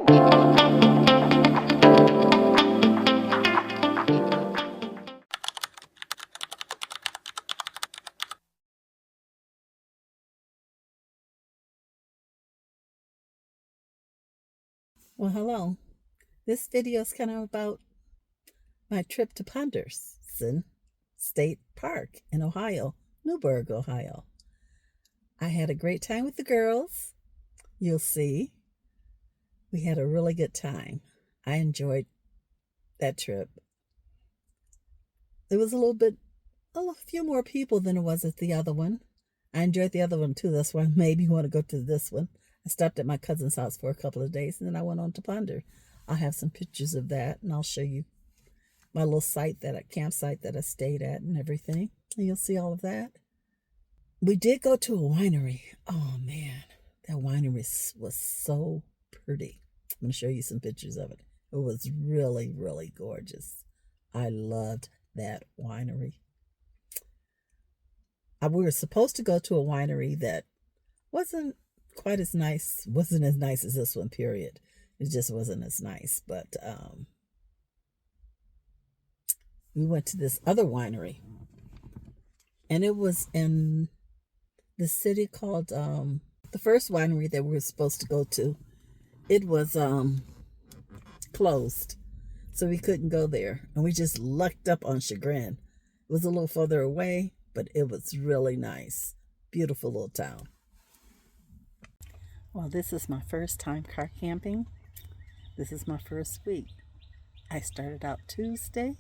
Well, hello. This video is kind of about my trip to Punderson State Park in Ohio, Newburgh, Ohio. I had a great time with the girls. You'll see. We had a really good time. I enjoyed that trip. There was a few more people than it was at the other one. I enjoyed the other one too. That's why I made me want to go to this one. I stopped at my cousin's house for a couple of days, and then I went on to Ponder. I'll have some pictures of that, and I'll show you my little campsite that I stayed at and everything. And you'll see all of that. We did go to a winery. Oh, man, that winery was so pretty. I'm going to show you some pictures of it. It was really, really gorgeous. I loved that winery. We were supposed to go to a winery that wasn't as nice as this one, period. It just wasn't as nice. But we went to this other winery, and it was in the city called, the first winery that we were supposed to go to, it was closed, so we couldn't go there, and we just lucked up on Chagrin. It was a little further away, but it was really nice. Beautiful little town. Well, this is my first time car camping. This is my first week. I started out Tuesday.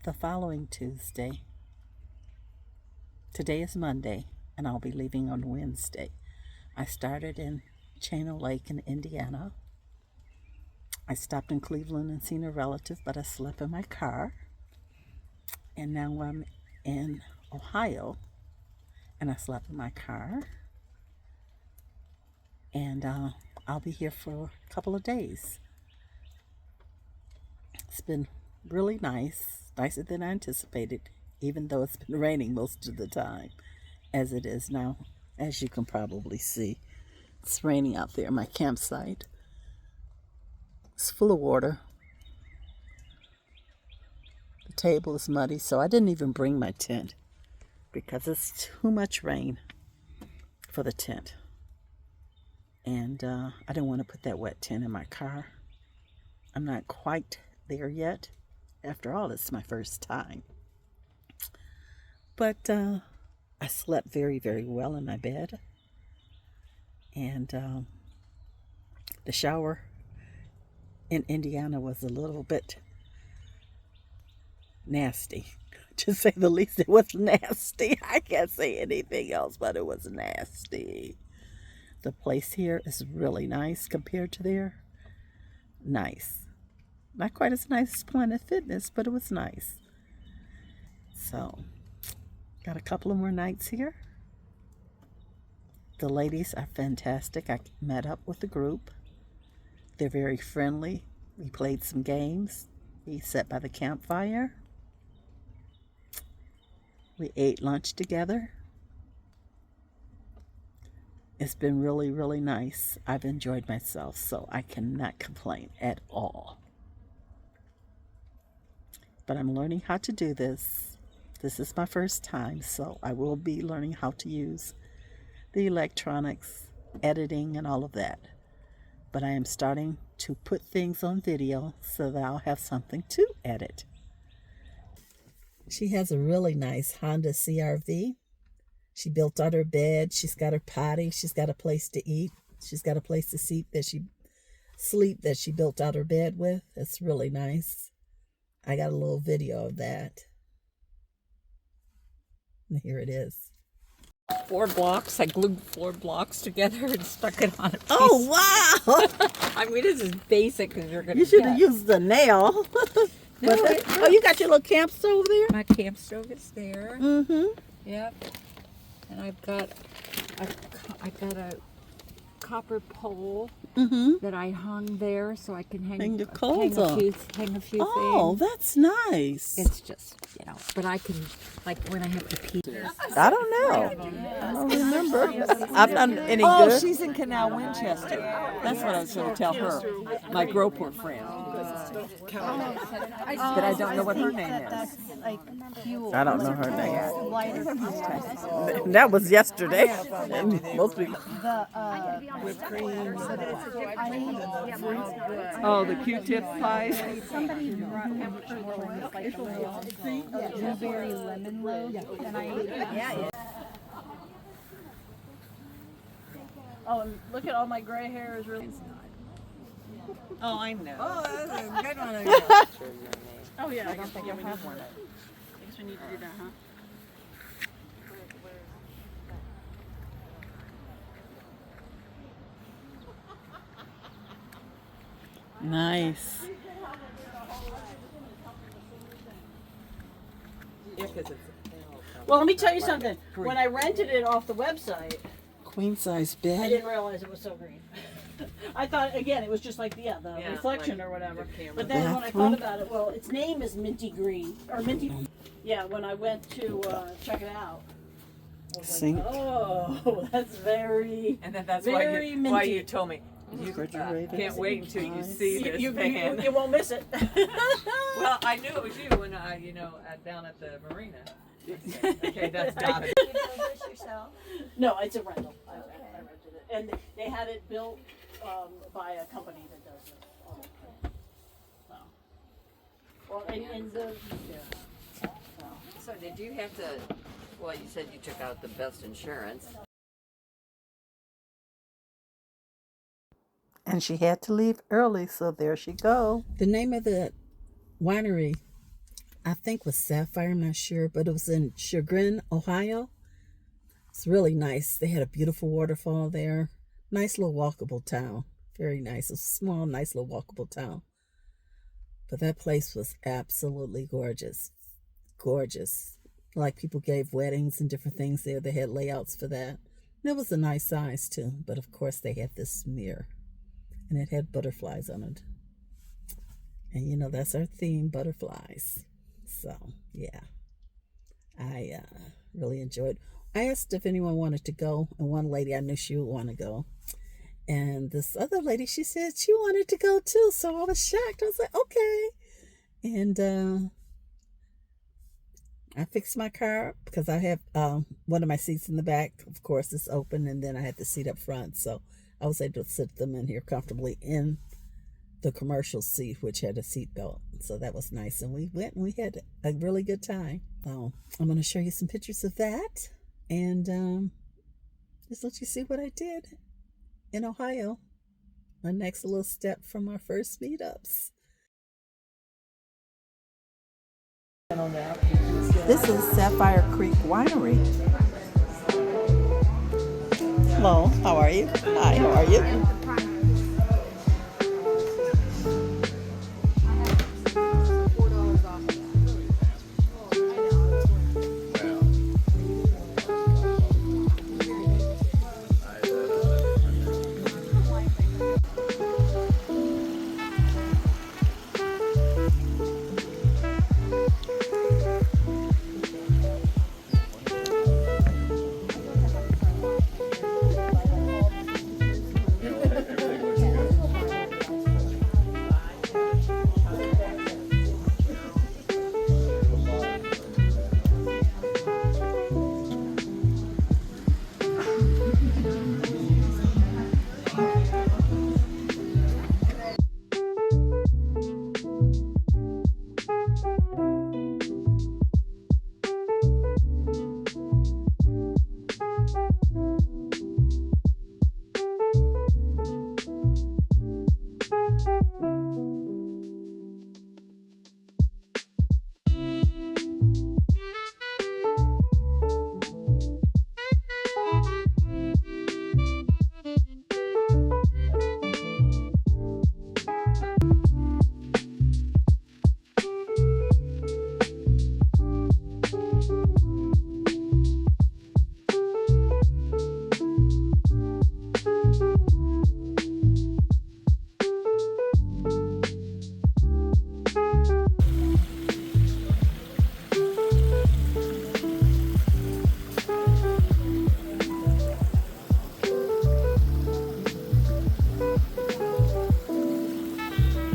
The following Tuesday. Today is Monday, and I'll be leaving on Wednesday. I started in Channel Lake in Indiana. I stopped in Cleveland and seen a relative, but I slept in my car. And now I'm in Ohio, and I slept in my car. And I'll be here for a couple of days. It's been really nice, nicer than I anticipated, even though it's been raining most of the time, as it is now, as you can probably see. It's raining out there, my campsite. It's full of water. The table is muddy, so I didn't even bring my tent because it's too much rain for the tent. And I didn't want to put that wet tent in my car. I'm not quite there yet. After all, it's my first time. But I slept very, very well in my bed. And the shower in Indiana was a little bit nasty. To say the least, it was nasty. I can't say anything else, but it was nasty. The place here is really nice compared to there. Nice. Not quite as nice as Planet Fitness, but it was nice. So, got a couple of more nights here. The ladies are fantastic. I met up with the group. They're very friendly. We played some games. We sat by the campfire. We ate lunch together. It's been really, really nice. I've enjoyed myself, so I cannot complain at all. But I'm learning how to do this. This is my first time, so I will be learning how to use the electronics, editing, and all of that. But I am starting to put things on video so that I'll have something to edit. She has a really nice Honda CR-V. She built out her bed. She's got her potty. She's got a place to eat. She's got a place to sleep that she built out her bed with. It's really nice. I got a little video of that. And here it is. 4 blocks. I glued 4 blocks together and stuck it on a piece. Oh, wow. I mean, this is basic as you're going to You should have used the nail. No, oh, you got your little camp stove over there? My camp stove is there. Mm-hmm. Yep. And I've got a copper pole Mm-hmm. that I hung there so I can Hang your clothes on. hang a few Oh, things. that's nice. It's just, but I can, like when I have to pee. I don't know. I don't remember. I'm not any Oh, good. she's in Canal Winchester. That's what I was going to tell her. My Groport friend. But I don't know what her name is. I don't know her name. That was yesterday. And most people. Whipped cream. Oh, the Q-tip pies. Somebody like blueberry lemon loaf, and I ate it. Oh, and look at all my gray hair is really. Oh, I know. Oh, that's a good one. Oh yeah, I don't think you'll have one. I guess we need to do that, huh? Nice. Well, let me tell you something. When I rented it off the website, Queen size I bed. didn't realize it was so green. I thought, again, it was just like the reflection or whatever. But then when I thought about it, well, its name is Minty Green, or Minty. Yeah, when I went to check it out, I was Sink. like, oh, that's very, And then that's very minty. why you told me. You Refrigerator. can't wait until you see this fan. You won't miss it. Well, I knew it was you when I, down at the marina. Okay, that's got it. Did you build this yourself? No, it's a rental. I rented it, and they had it built by a company that does it. All the time. So, well, and the So did you have to, well, you said you took out the best insurance. And she had to leave early, so there she go. The name of the winery, I think, was Sapphire. I'm not sure, but it was in Chagrin, Ohio. It's really nice. They had a beautiful waterfall there. Nice little walkable town. Very nice. A small, nice little walkable town. But that place was absolutely gorgeous. Gorgeous. Like people gave weddings and different things there. They had layouts for that. And it was a nice size too. But of course they had this mirror. And it had butterflies on it. And that's our theme, butterflies. So, yeah. I really enjoyed. I asked if anyone wanted to go, and one lady, I knew she would want to go. And this other lady, she said she wanted to go too. So I was shocked. I was like, okay. And I fixed my car up because I have one of my seats in the back. Of course, it's open, and then I had the seat up front. So I was able to sit them in here comfortably in the commercial seat, which had a seat belt. So that was nice. And we went and we had a really good time. So I'm going to show you some pictures of that and just let you see what I did in Ohio. My next little step from our first meetups. This is Sapphire Creek Winery. Hello, how are you? Hi, how are you?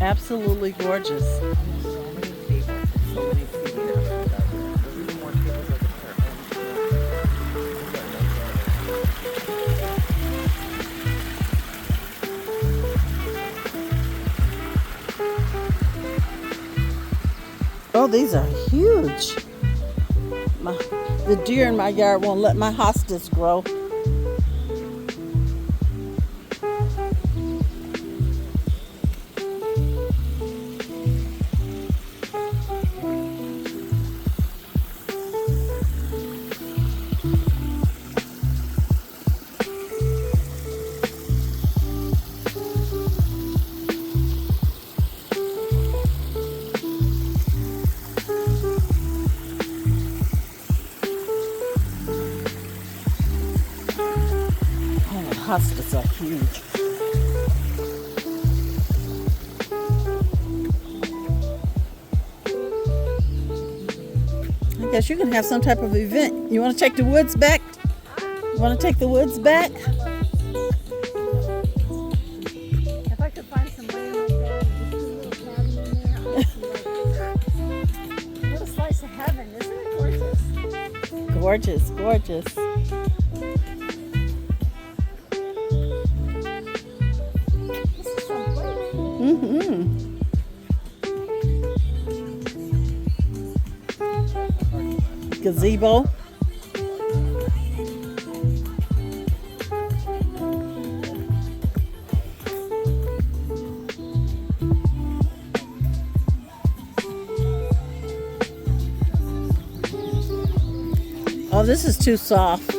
Absolutely gorgeous. So many tables, so many seating. There's even more tables over Oh, these are huge. The deer in my yard won't let my hostas grow. Hostas are huge. I guess you can have some type of event. You want to take the woods back? You want to take the woods back? If I could find some land like that, and just put a little cabin in there, I'd be like, what a slice of heaven, isn't it gorgeous? Gorgeous, gorgeous. This is someplace. Mm-hmm. Gazebo. Oh, this is too soft.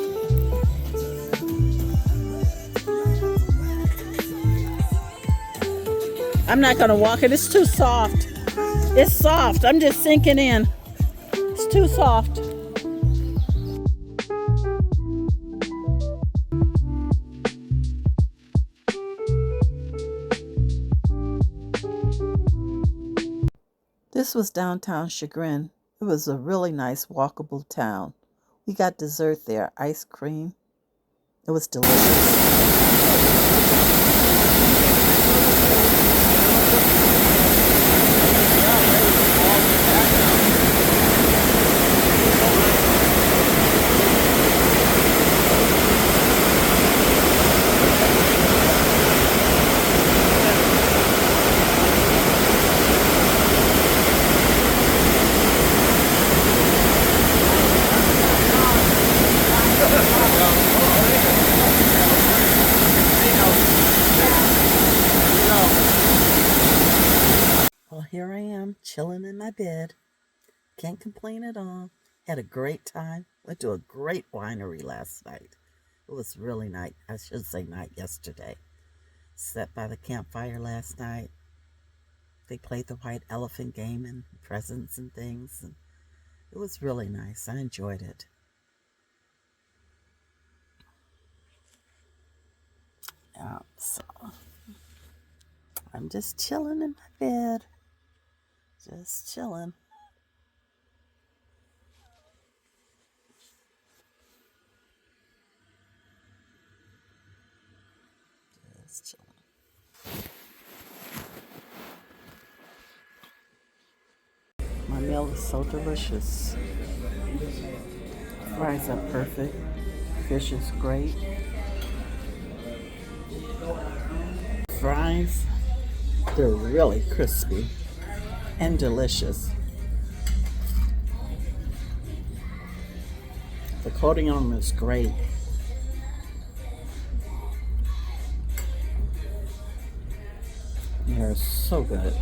I'm not gonna walk it. It's too soft. It's soft. I'm just sinking in. It's too soft. This was downtown Chagrin. It was a really nice walkable town. We got dessert there, ice cream. It was delicious. Well, here I am, chilling in my bed. Can't complain at all. Had a great time. Went to a great winery last night. It was really nice. I should say night yesterday. Sat by the campfire last night. They played the white elephant game and presents and things. And it was really nice. I enjoyed it. Yeah, so I'm just chilling in my bed. Just chilling. Just chilling. My meal is so delicious. Fries are perfect. Fish is great. Fries, they're really crispy and delicious. The coating on them is great. They're so good.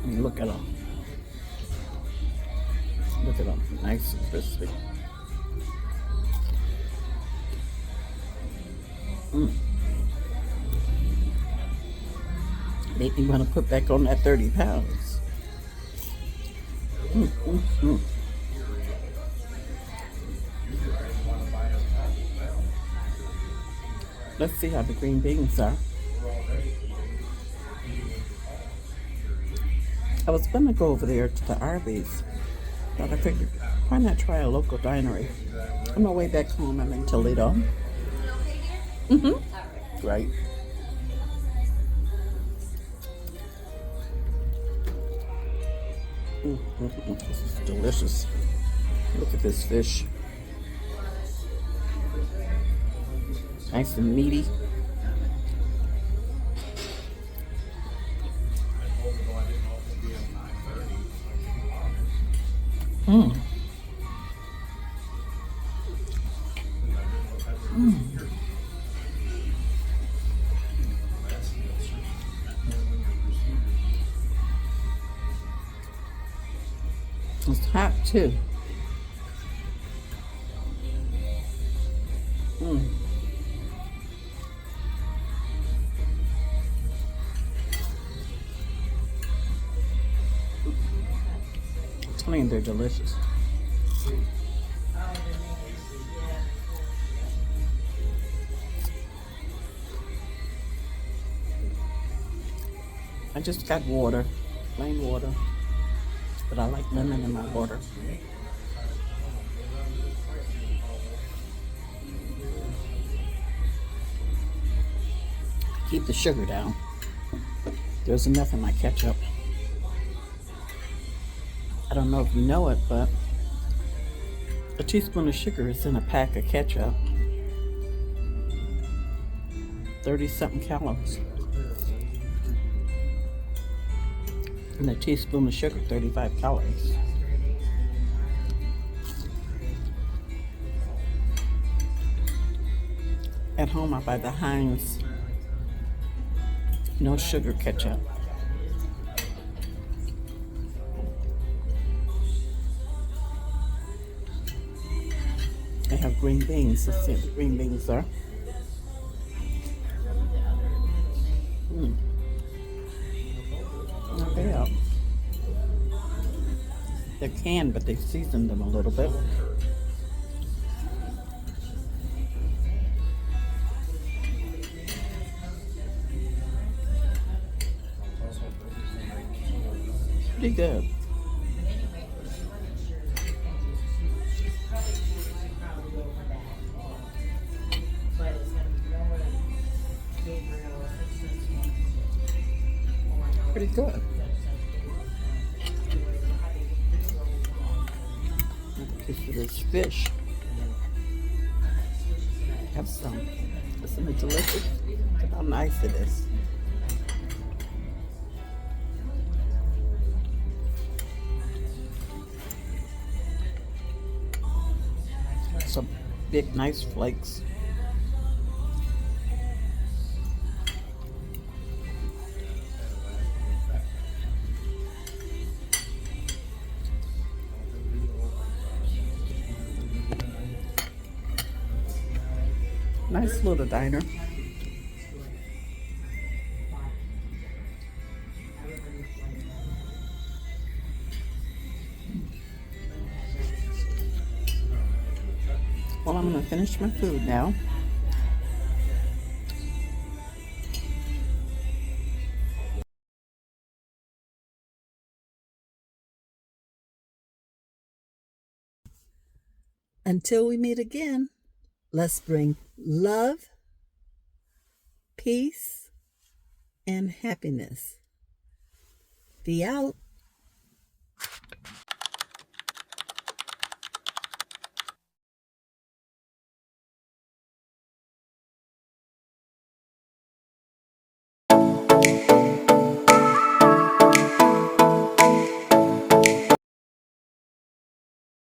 I mean, look at them. Look at them, nice and crispy. Made me want to put back on that 30 pounds. Let's see how the green beans are. I was going to go over there to the Arby's, but I figured, why not try a local dinery? On my way back home, I'm in Toledo. right? This is delicious. Look at this fish. Nice and meaty. Mmm. It's hot too. I mean, they're delicious. I just got water, plain water, but I like lemon in my water. Keep the sugar down. There's enough in my ketchup. I don't know if you know it, but a teaspoon of sugar is in a pack of ketchup. 30-something calories. And a teaspoon of sugar, 35 calories. At home, I buy the Heinz no sugar ketchup. They have green beans. Let's see what the green beans are. Not bad. They're canned, but they seasoned them a little bit. Pretty good. Pretty good. Piece of this fish. Have some. Isn't it delicious? Look how nice it is. Some big, nice flakes. Nice little diner. Well, I'm going to finish my food now. Until we meet again, let's bring love, peace, and happiness. Be out.